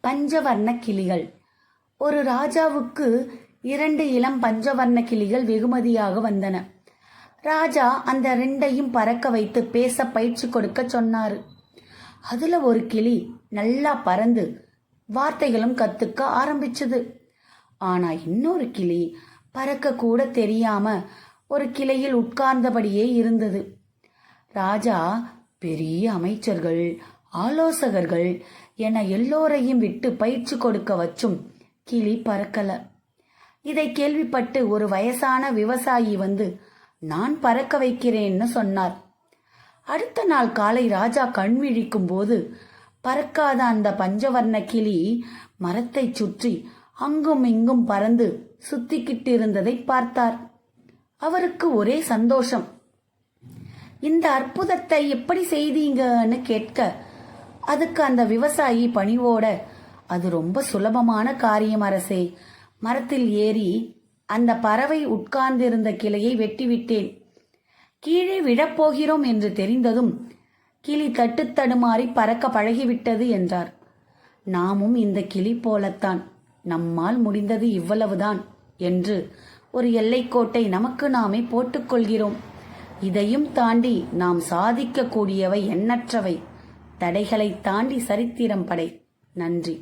பஞ்சவர்ண கிளிகள். ஒரு ராஜாவுக்கு 2 இளம் பஞ்சவர்ண கிளிகள் வெகுமதியாக வந்தன. ராஜா அந்த 2ஐயும் பறக்க வைத்து பேச பயிற்சி கொடுக்க சொன்னாரு. அதுல ஒரு கிளி நல்லா பறந்து வார்த்தைகளும் கத்துக்க ஆரம்பிச்சது. ஆனா இன்னொரு கிளி பறக்க கூட தெரியாம ஒரு கிளையில் உட்கார்ந்தபடியே இருந்தது. ராஜா பெரிய அமைச்சர்கள், ஆலோசகர்கள் என எல்லோரையும் விட்டு பயிற்சி கொடுக்க வச்சும் கிளி பறக்கல. இதை கேள்விப்பட்டு ஒரு வயசான விவசாயி வந்து நான் பறக்க வைக்கிறேன்னு சொன்னார். அடுத்த நாள் காலை ராஜா கண் விழிக்கும் போது பறக்காத அந்த பஞ்சவர்ண கிளி மரத்தை சுற்றி அங்கும் இங்கும் பறந்து சுத்திக்கிட்டு இருந்ததை பார்த்தார். அவருக்கு ஒரே சந்தோஷம். இந்த அற்புதத்தை எப்படி செய்தீங்கன்னு கேட்க, அதுக்கு அந்த விவசாயி பணிவோட, அது ரொம்ப சுலபமான காரியம் அரசே. மரத்தில் ஏறி அந்த பறவை உட்கார்ந்திருந்த கிளையை வெட்டிவிட்டேன். கீழே விழப்போகிறோம் என்று தெரிந்ததும் கிளி தட்டுத்தடுமாறி பறக்க பழகிவிட்டது என்றார். நாமும் இந்த கிளி போலத்தான், நம்மால் முடிந்தது இவ்வளவுதான் என்று ஒரு எல்லைக்கோட்டை நமக்கு நாமே போட்டுக்கொள்கிறோம். இதையும் தாண்டி நாம் சாதிக்க கூடியவை எண்ணற்றவை. தடைகளை தாண்டி சரித்திரம் படை. நன்றி.